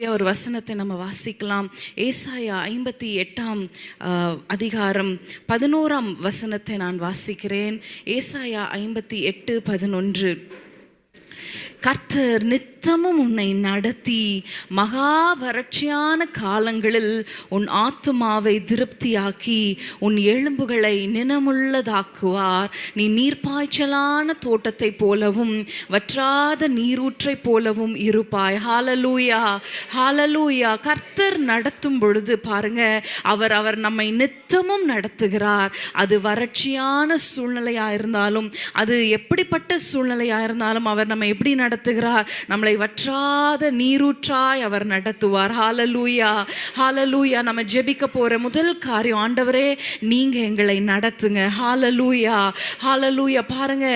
ஒரு வசனத்தை நம்ம வாசிக்கலாம். ஏசாயா 58 அதிகாரம் 11 வசனத்தை நான் வாசிக்கிறேன். ஏசாயா 58:11. கர்த்தர் நித்தமும் உன்னை நடத்தி மகா வறட்சியான காலங்களில் உன் ஆத்துமாவை திருப்தியாக்கி உன் எலும்புகளை நினமுள்ளதாக்குவார். நீ நீர்ப்பாய்ச்சலான தோட்டத்தை போலவும் வற்றாத நீரூற்றை போலவும் இருப்பாய். ஹalleluya, ஹalleluya. கர்த்தர் நடத்தும் பொழுது பாருங்க, அவர் நம்மை நித்தமும் நடத்துகிறார். அது வறட்சியான சூழ்நிலையா இருந்தாலும், அது எப்படிப்பட்ட சூழ்நிலையா இருந்தாலும் அவர் நம்மை எப்படி நடத்துகிறார்? நம்மளை வற்றாத நீரூற்றாய் அவர் நடத்துவார். ஹalleluya, ஹalleluya. நம்ம ஜெபிக்க போற முதல் காரியம், ஆண்டவரே நீங்க எங்களை நடத்துங்க. ஹalleluya, ஹalleluya. பாருங்க,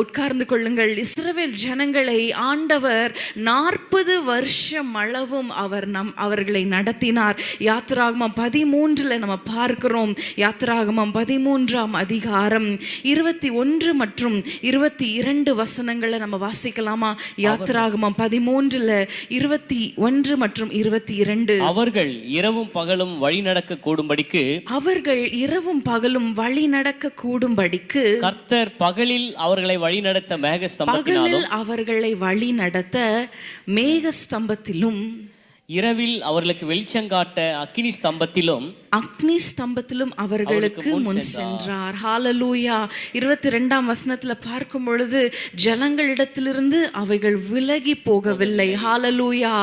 உட்கார்ந்து கொள்ளுங்கள். இஸ்ரவேல் ஜனங்களை ஆண்டவர் 40 வருஷம் அளவும் அவர்களை நடத்தினார். யாத்திராகமம் 13 நம்ம பார்க்கிறோம். யாத்திராகமம் 13 அதிகாரம் 21 மற்றும் 22 வசனங்களை நம்ம வாசிக்கலாமா? யாத்திராகமம் 13:21 மற்றும் 22. அவர்கள் இரவும் பகலும் வழி நடக்க கூடும்படிக்கு கர்த்தர் பகலில் அவர்களை வழி நடத்த மேகஸ்தம்பத்திலும் இரவில் அவர்களுக்கு வெளிச்சங்காட்ட அக்கினி ஸ்தம்பத்திலும் அவர்களுக்கு முன் சென்றார். ஹalleluya. 22 வசனத்துல பார்க்கும் பொழுது ஜனங்களிடத்திலிருந்து அவைகள் விலகி போகவில்லை. ஹalleluya.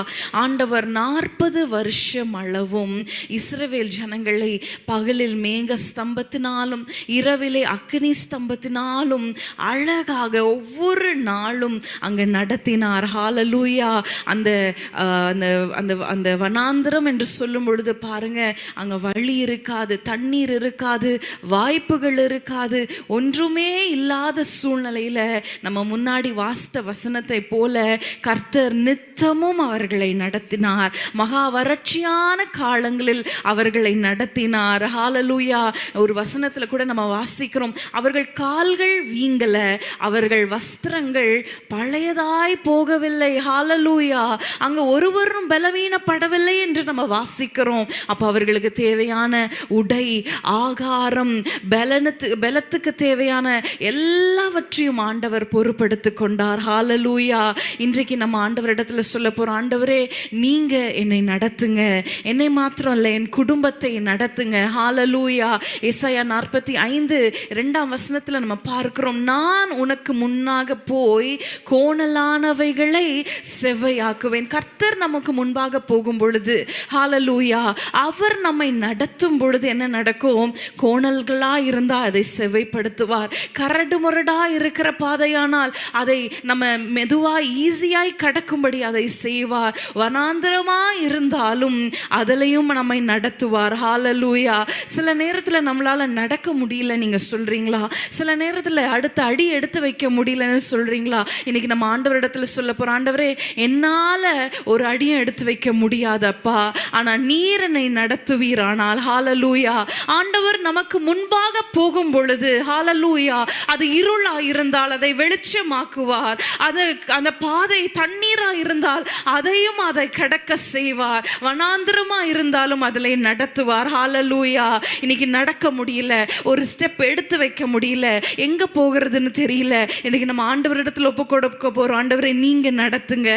ஆண்டவர் 40 வருஷம் அளவும் இஸ்ரவேல் ஜனங்களை பகலில் மேக ஸ்தம்பத்தினாலும் இரவிலே அக்கினி ஸ்தம்பத்தினாலும் அழகாக ஒவ்வொரு நாளும் அங்கு நடத்தினார். ஹalleluya. அந்த வனாந்திரம் என்று சொல்லும் பொழுது பாருங்க, அங்க வழி இருக்காது, தண்ணீர் இருக்காது, வாய்ப்புகள் இருக்காது, ஒன்றுமே இல்லாத சூழ்நிலையில நம்ம முன்னாடி வாசித்த வசனத்தை போல கர்த்தர் நித்தமும் அவர்களை நடத்தினார். மகா வறட்சியான காலங்களில் அவர்களை நடத்தினார். ஹalleluya. ஒரு வசனத்துல கூட நம்ம வாசிக்கிறோம், அவர்கள் கால்கள் வீங்கல, அவர்கள் வஸ்திரங்கள் பழையதாய் போகவில்லை. ஹalleluya. அங்க ஒருவரும் பலவீனப்படவில்லை என்று நம்ம வாசிக்கிறோம். அப்ப அவர்களுக்கு தேவையான உடை, ஆகாரம், பலத்துக்கு தேவையான எல்லாவற்றையும் ஆண்டவர் பொறுப்படுத்திக் கொண்டார். ஹalleluya. இன்றைக்கு நம்ம ஆண்டவரிடத்துல சொல்ல போறோம், ஆண்டவரே நீங்க என்னை நடத்துங்க, என்னை மாத்திரம் இல்ல என் குடும்பத்தை நடத்துங்க. ஹalleluya. ஏசாயா 45:2 வசனத்துல நம்ம பார்க்கிறோம், நான் உனக்கு முன்னாக போய் கோணலானவைகளை செவ்வையாக்குவேன். கர்த்தர் நமக்கு முன்பாக போகும் பொழுது, ஹalleluya, அவர் நம்மை நடத்தும் பொழுது என்ன நடக்கும்? கோணல்களா இருந்தா அதை செவ்வைப்படுத்துவார். கரடு முரடா இருக்கிற பாதையானால் அதை நம்ம மெதுவா ஈஸியாய் கடக்கும்படி அதை செய்வார். வனாந்திரமா இருந்தாலும் அதிலையும் நம்மை நடத்துவார். ஹalleluya. சில நேரத்துல நம்மளால நடக்க முடியல நீங்க சொல்றீங்களா? சில நேரத்துல அடுத்த அடி எடுத்து வைக்க முடியலன்னு சொல்றீங்களா? இன்னைக்கு நம்ம ஆண்டவரிடத்துல சொல்ல போறோம், ஆண்டவரே என்னால ஒரு அடியும் எடுத்து வைக்க முடியாதப்பா, ஆனா நீர் என்னை நடத்துவீரானால். ஹalleluya. ஆண்டவர் நமக்கு முன்பாக போகும் பொழுது, ஹalleluya, அது இருளா இருந்தால் அதை வெளிச்சமாக்குவார். அது அந்த பாதை தண்ணீரா இருந்தால் அதையும் அதை கடக்க செய்வார். வனாந்திரமா இருந்தாலும் அதில் நடத்துவார். ஹalleluya. இன்னைக்கு நடக்க முடியல, ஒரு ஸ்டெப் எடுத்து வைக்க முடியல, எங்க போகிறதுன்னு தெரியல. இன்னைக்கு நம்ம ஆண்டவரிடத்துல ஒப்பு கொடுக்க போறோம், ஆண்டவரை நீங்க நடத்துங்க.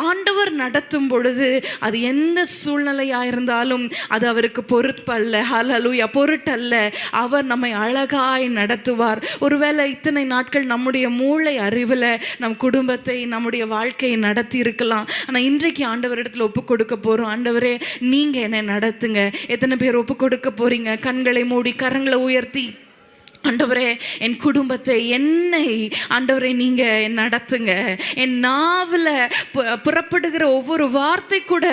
ஆண்டவர் நடத்தும் பொழுது அது எந்த சூழ்நிலையா இருந்தாலும் அது அவருக்கு பொறுப்பல்ல. ஹalleluya, பொருட்டல்ல. அவர் நம்மை அழகாய் நடத்துவார். ஒருவேளை இத்தனை நாட்கள் நம்முடைய மூளை அறிவுல நம் குடும்பத்தை, நம்முடைய வாழ்க்கையை நடத்தி இருக்கலாம். ஆனா இன்றைக்கு ஆண்டவரிடத்துல ஒப்பு கொடுக்க போறோம், ஆண்டவரே நீங்க என்னை நடத்துங்க. எத்தனை பேர் ஒப்பு கொடுக்க போறீங்க? கண்களை மூடி கரங்களை உயர்த்தி, ஆண்டவரே என் குடும்பத்தை, என்னை ஆண்டவரே நீங்க நடத்துங்க. என் நாவில் புறப்படுகிற ஒவ்வொரு வார்த்தை கூட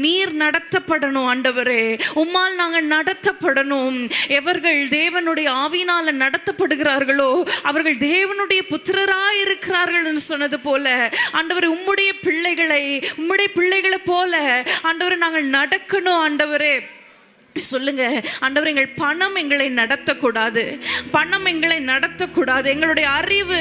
நீர் நடத்தப்படணும். ஆண்டவரே உம்மால் நாங்கள் நடத்தப்படணும். எவர்கள் தேவனுடைய ஆவியினால நடத்தப்படுகிறார்களோ அவர்கள் தேவனுடைய புத்திரராய் இருக்கிறார்கள் என்று சொன்னது போல, ஆண்டவரே உம்முடைய பிள்ளைகளை போல ஆண்டவரே நாங்கள் நடக்கணும். ஆண்டவரே சொல்லுங்க, ஆண்டவர் எங்கள் பணம் எங்களை நடத்தக்கூடாது, பணம் எங்களை நடத்தக்கூடாது, எங்களுடைய அறிவு,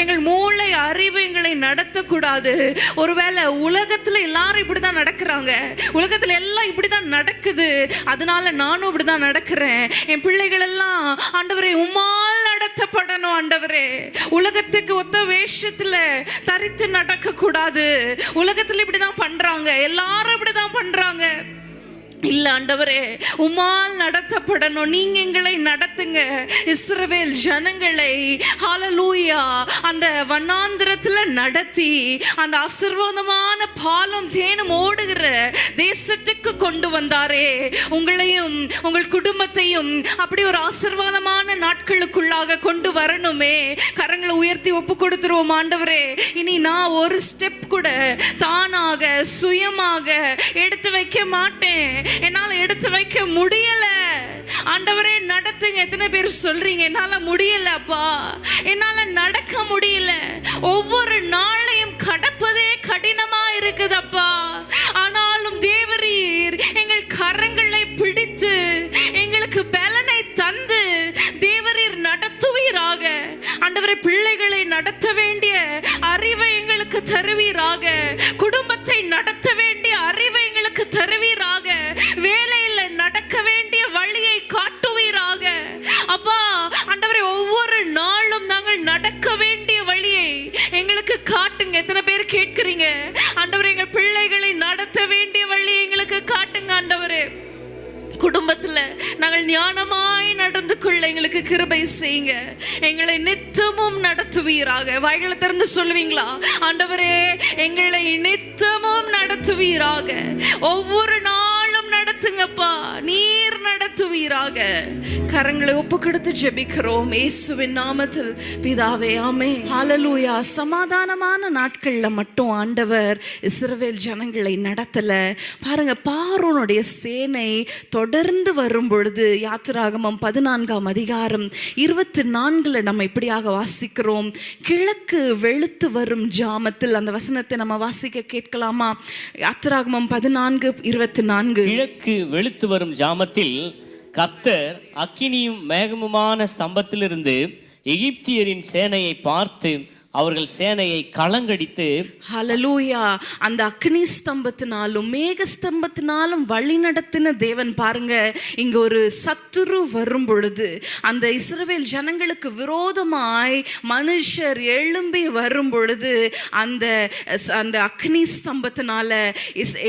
எங்கள் மூளை அறிவு எங்களை நடத்தக்கூடாது. ஒருவேளை உலகத்துல எல்லாரும் இப்படிதான் நடக்கிறாங்க, உலகத்துல எல்லாம் இப்படிதான் நடக்குது, அதனால நானும் இப்படிதான் நடக்கிறேன், என் பிள்ளைகள் எல்லாம் ஆண்டவரே உம்மால் நடத்தப்படணும். ஆண்டவரே, உலகத்துக்கு ஒத்த வேஷத்துல தரித்து நடக்க கூடாது. உலகத்துல இப்படிதான் பண்றாங்க, எல்லாரும் இப்படிதான் பண்றாங்க. இல்ல ஆண்டவரே, உம்மால் நடத்தப்படணும். நீங்க எங்களை நடத்துங்க. இஸ்ரவேல் ஜனங்களை ஹல்லேலூயா அந்த வனாந்திரத்துல நடத்தி அந்த ஆசீர்வாதமான பாலும் தேனும் ஓடுகிற தேசத்துக்கு கொண்டு வந்தாரே, உங்களையும் உங்கள் குடும்பத்தையும் அப்படி ஒரு ஆசீர்வாதமான நாட்களுக்குள்ளாக கொண்டு வரணுமே. கரங்களை உயர்த்தி ஒப்பு கொடுத்துருவோம். ஆண்டவரே, இனி நான் ஒரு ஸ்டெப் கூட தானாக சுயமாக எடுத்து வைக்க மாட்டேன், என்னால எடுத்து வைக்க முடியல. ஆண்டவரே நடத்துங்க. எத்தனை பேர் சொல்றீங்க என்னால முடியல அப்பா, என்னால நடக்க முடியல, ஒவ்வொரு நாளையும் கடப்பதே கடினமா இருக்குதப்பா. ஆனாலும் தேவரீர் எங்கள் கரங்களை பிடித்து எங்களுக்கு பலனை தந்து தேவரீர் நடத்துவீராக. ஆண்டவரே, பிள்ளைகளை நடத்த வேண்டிய அறிவை எங்களுக்கு தருவீராக, குடும்பத்தை நடத்த வேண்டிய அறிவை எங்களுக்கு தருவீராக, வேலையில் நடக்க வேண்டிய வழியை காட்டுவீராக. அப்பா ஆண்டவரே, ஒவ்வொரு நாளும் நாங்கள் நடக்க வேண்டிய வழியை எங்களுக்கு காட்டுங்க. எத்தனை பேர் கேட்கிறீங்க ஆண்டவரே, எங்கள் பிள்ளைகளை நடத்த வேண்டிய வழியை எங்களுக்கு காட்டுங்க. ஆண்டவரே, குடும்பத்துல நாங்கள் ஞானமாய் நடந்து கொள்ள எங்களுக்கு கிருபை செய்யுங்க. எங்களை நித்தமும் நடத்துவீராக. வாய்களை திறந்து சொல்லுவீங்களா? ஆண்டவரே, எங்களை நித்தமும் நடத்துவீராக, ஒவ்வொரு நாளும் நடத்துங்கப்பா, நீர் நடத்துவீராக. கரங்களை ஒப்பு கொடுத்து ஜெபிக்கிறோம் இயேசுவின் நாமத்தில் பிதாவே, ஆமென். ஹல்லேலூயா. சமாதானமான நாட்கள்ல மட்டும் ஆண்டவர் இஸ்ரவேல் ஜனங்களை நடத்தல. பாருங்க, பார்வோனுடைய சேனை தொடர்ந்து வரும் பொழுது யாத்திராகமம் 14ஆம் அதிகாரம் 24 நம்ம இப்படியாக வாசிக்கிறோம். கிழக்கு வெளுத்து வரும் ஜாமத்தில், அந்த வசனத்தை நம்ம வாசிக்க கேட்கலாமா? யாத்திராகமம் 14:24. கிழக்கு வெளுத்து வரும் ஜாமத்தில் கர்த்தர் அக்கினியும் மேகமுமான ஸ்தம்பத்திலிருந்து எகிப்தியரின் சேனையை பார்த்து அவர்கள் சேனையை களங்கடித்து. ஹல்லேலூயா. அந்த அக்னி ஸ்தம்பத்தினாலும் மேக ஸ்தம்பத்தினாலும் வழி நடத்தின தேவன் பாருங்க, இங்க ஒரு சத்துரு வரும் பொழுது, அந்த இஸ்ரவேல் ஜனங்களுக்கு விரோதமாய் மனுஷர் எழும்பி வரும் பொழுது, அந்த அக்னி ஸ்தம்பத்தினால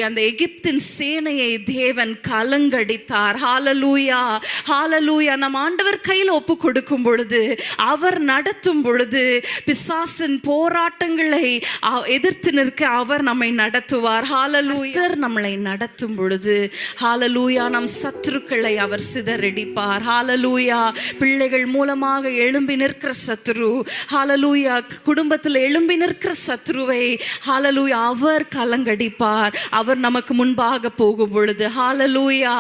அந்த எகிப்தின் சேனையை தேவன் கலங்கடித்தார். ஹல்லேலூயா, ஹல்லேலூயா. நம் ஆண்டவர் கையில் ஒப்பு கொடுக்கும் பொழுது, அவர் நடத்தும் பொழுது, பிசாசின் போராட்டங்களை எதிர்த்து நிற்க அவர் நம்மை நடத்துவார். ஹல்லேலூயா. நம்மளை நடத்தும் பொழுது ஹல்லேலூயா, நம் சத்துருக்களை அவர் சிதறடிப்பார். ஹல்லேலூயா. பிள்ளைகள் மூலமாக எழும்பி நிற்கிற சத்துரு, ஹல்லேலூயா, குடும்பத்தில் எழும்பி நிற்கிற சத்துருவை ஹல்லேலூயா அவர் கலங்கடிப்பார், அவர் நமக்கு முன்பாக போகும் பொழுது. ஹல்லேலூயா,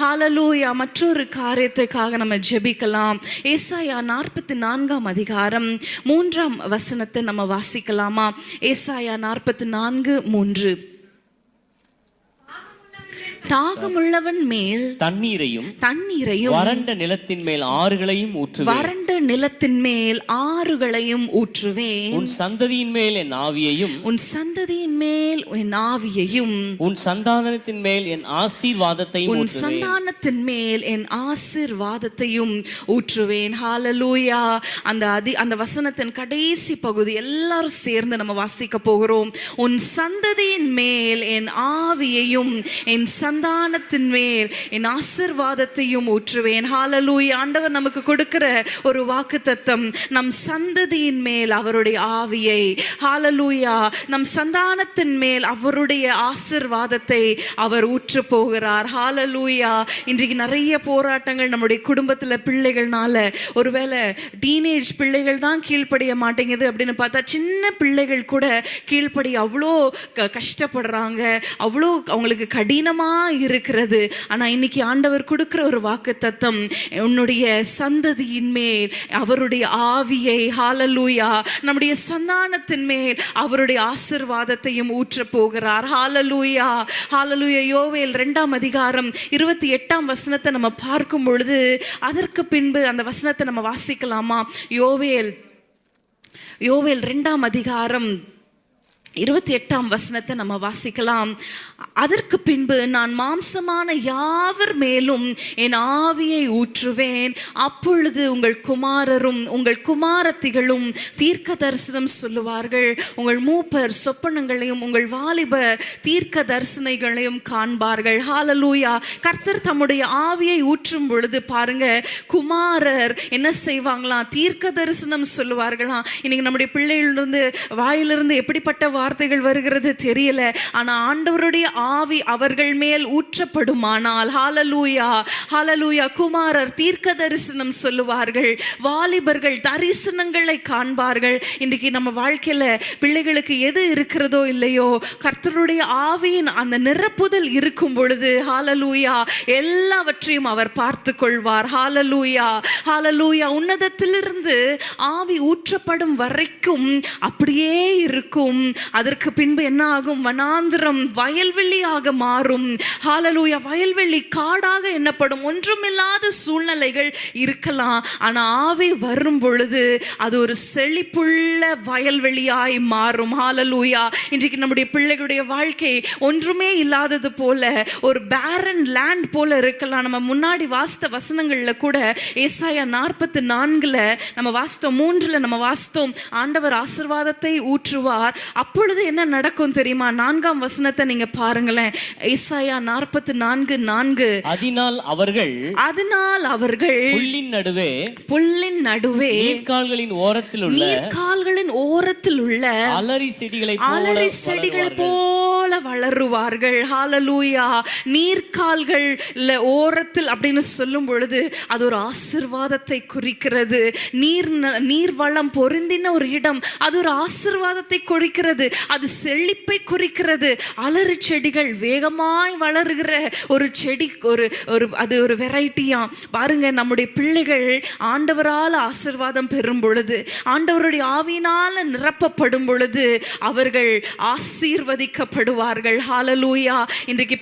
ஹல்லேலூயா. மற்றொரு காரியத்துக்காக நம்ம ஜெபிக்கலாம். ஏசாயா 44ஆம் அதிகாரம் 3ஆம் வசனத்தை நம்ம வாசிக்கலாமா? ஏசாயா 44:3. தாகமுள்ளவன் மேல் தண்ணீரையும் வறண்ட நிலத்தின் மேல் ஆறுகளையும் ஊற்றுவேன். வறண்ட நிலத்தின் மேல் ஆறுகளையும் ஊற்றுவேன். உன் சந்ததியின் மேல் என் ஆவியையும், உன் சந்ததியின் மேல் என் ஆவியையும், உன் சந்தானத்தின் மேல் என் ஆசீர்வாதத்தையும், உன் சந்தானத்தின் மேல் என் ஆசீர்வாதத்தையும் ஊற்றுவேன். ஹல்லேலூயா. அந்த வசனத்தின் கடைசி பகுதி எல்லாரும் சேர்ந்து நம்ம வாசிக்க போகிறோம். உன் சந்ததியின் மேல் என் ஆவியையும் என் சந்தானத்தின் மேல் என் ஆசீர்வாதத்தையும் ஊற்றுவேன். ஹல்லேலூயா. ஆண்டவர் நமக்கு கொடுக்கிற ஒரு வாக்குத்தத்தம், நம் சந்ததியின் மேல் அவருடைய ஆவியை, ஹல்லேலூயா, நம் சந்தானத்தின் மேல் அவருடைய ஆசீர்வாதத்தை அவர் ஊற்ற போகிறார். ஹல்லேலூயா. இன்றைக்கு நிறைய போராட்டங்கள் நம்முடைய குடும்பத்தில் பிள்ளைகள்னால, ஒருவேளை டீனேஜ் பிள்ளைகள் தான் கீழ்ப்படிய மாட்டேங்குது அப்படின்னு பார்த்தா, சின்ன பிள்ளைகள் கூட கீழ்ப்படி அவ்வளோ கஷ்டப்படுறாங்க, அவ்வளோ அவங்களுக்கு கடினமான இருக்கிறது. ஆனா இன்னைக்கு ஆண்டவர் கொடுக்கிற ஒரு வாக்குத்தத்தம், உன்னுடைய சந்ததியின் மேல் அவருடைய ஆவியை, ஹalleluya, நம்முடைய சந்தானத்தின் மேல் அவருடைய ஆசீர்வாதத்தையும் ஊற்ற போகிறார். ஹalleluya, ஹalleluya. யோவேல் 2ஆம் அதிகாரம் 28ஆம் வசனத்தை நம்ம பார்க்கும் பொழுது, அதற்கு பின்பு அந்த வசனத்தை நம்ம வாசிக்கலாமா? யோவேல் 2ஆம் அதிகாரம் 28ஆம் வசனத்தை நம்ம வாசிக்கலாம். அதற்கு பின்பு நான் மாம்சமான யாவர் மேலும் என் ஆவியை ஊற்றுவேன். அப்பொழுது உங்கள் குமாரரும் உங்கள் குமாரத்திகளும் தீர்க்க தரிசனம் சொல்லுவார்கள். உங்கள் மூப்பர் சொப்பனங்களையும் உங்கள் வாலிபர் தீர்க்க தரிசனைகளையும் காண்பார்கள். ஹalleluya. கர்த்தர் தம்முடைய ஆவியை ஊற்றும் பொழுது பாருங்க, குமாரர் என்ன செய்வாங்களாம்? தீர்க்க தரிசனம் சொல்லுவார்களாம். இன்னைக்கு நம்முடைய பிள்ளைகளிலிருந்து வாயிலிருந்து எப்படிப்பட்ட வார்த்தைகள் வருகிறது தெரியல. ஆனா ஆண்டவருடைய ஆவி அவர்கள் மேல் ஊற்றப்படுமானால், ஹalleluya, ஹalleluya, குமாரர் தீர்க்க தரிசனம் சொல்லுவார்கள், வாலிபர்கள் தரிசனங்களை காண்பார்கள். இன்றைக்கு நம்ம வாழ்க்கையில பிள்ளைகளுக்கு எது இருக்கிறதோ இல்லையோ, கர்த்தருடைய ஆவியின் அந்த நிரப்புதல் இருக்கும் பொழுது, ஹalleluya, எல்லாவற்றையும் அவர் பார்த்து கொள்வார். ஹalleluya, ஹalleluya. உன்னதத்திலிருந்து ஆவி ஊற்றப்படும் வரைக்கும் அப்படியே இருக்கும். அதற்கு பின்பு என்ன ஆகும்? வனாந்திரம் வயல்வெளியாக மாறும். ஹalleluya. வயல்வெளி காடாக எண்ணப்படும். ஒன்றுமில்லாத சூழ்நிலைகள் இருக்கலாம். ஆனா ஆவி வரும் பொழுது அது ஒரு செழிப்புள்ள வயல்வெளியாய் மாறும். ஹalleluya. இன்றைக்கு நம்முடைய பிள்ளைகளுடைய வாழ்க்கை ஒன்றுமே இல்லாதது போல, ஒரு பேரன் லேண்ட் போல இருக்கலாம். நம்ம முன்னாடி வாசித்த வசனங்கள்ல கூட ஏசாயா 44ல நம்ம வாசித்தோம், 3ல நம்ம வாசித்தோம், ஆண்டவர் ஆசீர்வாதத்தை ஊற்றுவார். அப்பொழுது என்ன நடக்கும் தெரியுமா? 4ஆம் வசனத்தை நீங்க பாருங்களேன். ஏசாயா 44:4. அதனால் அவர்கள் புல்லின் நடுவே நீர்க்கால்களின் ஓரத்தில் உள்ள அலரி செடிகளை போல வளருவார்கள். ஹalleluya. நீர்க்கால்கள் ஓரத்தில் அப்படின்னு சொல்லும் பொழுது அது ஒரு ஆசீர்வாதத்தை குறிக்கிறது. நீர் வளம் பொருந்தின ஒரு இடம், அது ஒரு ஆசீர்வாதத்தை குறிக்கிறது. அது செழிப்பை குறிக்கிறது. அலறு செடிகள் வேகமாய் வளருகிற ஒரு செடி, அது ஒரு வெரைட்டியா பாருங்க. நம்முடைய பிள்ளைகள் ஆண்டவரால் ஆசீர்வாதம் பெறும் பொழுது, ஆண்டவருடைய ஆவியினால நிரப்பப்படும் பொழுது அவர்கள் ஆசீர்வதிக்கப்படுவார்கள். ஹalleluya. இன்றைக்கு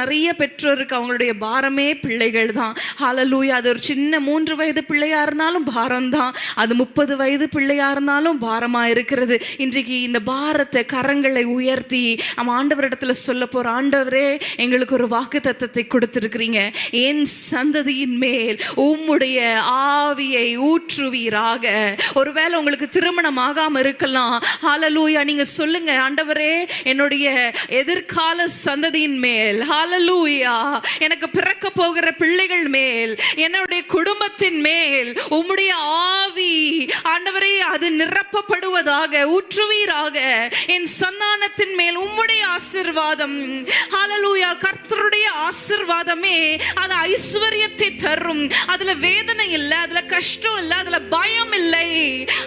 நிறைய பெற்றோருக்கு அவங்களுடைய பாரமே பிள்ளைகள் தான். ஹalleluya. அது ஒரு சின்ன 3 வயது பிள்ளையா இருந்தாலும் பாரம் தான், அது 30 வயது பிள்ளையா இருந்தாலும் பாரமா இருக்கிறது. இன்றைக்கு இந்த பாரத்தை, கரங்களை உயர்த்தி நம்ம ஆண்டவரிடத்துல சொல்ல போற, ஆண்டவரே எங்களுக்கு ஒரு வாக்குத்தத்தத்தை கொடுத்திருக்கிறீங்க, என் சந்ததியின் மேல் உம்முடைய ஆவியை ஊற்றுவீராக. ஒருவேளை உங்களுக்கு திருமணம் ஆகாம இருக்கலாம். ஹalleluya. நீங்க சொல்லுங்க, ஆண்டவரே என்னுடைய எதிர்கால சந்ததியின் மேல், ஹalleluya, எனக்கு பிறக்க போகிற பிள்ளைகள் மேல், என்னுடைய குடும்பத்தின் மேல் உம்முடைய ஆவி, ஆண்டவரே, அது நிரப்பப்படுவதாக, ஊற்றுவீராக. என் சந்தானத்தின் மேல் உம்முடைய ஆசீர்வாதம், ஹalleluya. கர்த்தருடைய ஆசீர்வாதமே அது ஐஸ்வரியத்தை தரும். அதுல வேதனை இல்லை, அதுல கஷ்டம் இல்லை, அதுல பயம் இல்லை.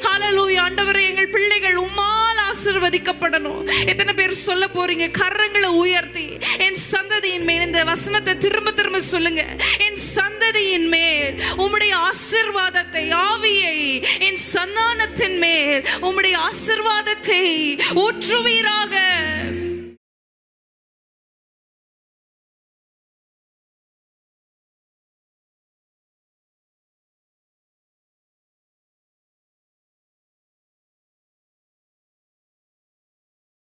ஹalleluya. ஆண்டவரே, எங்கள் பிள்ளைகள் உம்மால் ஆசீர்வதிக்கப்படணும். எத்தனை பேர் சொல்ல போறீங்க? கரங்களை உயர்த்தி என் சந்ததியின் மேல் இந்த வசனத்தை திரும்ப திரும்ப சொல்லுங்க. என் சந்ததியின் மேல் உம்முடைய ஆசீர்வாதத்தை, ஆவியை, என் சந்தானத்தின் மேல் உம்முடைய ஆசீர்வாதத்தை ஊற்றுவீராக.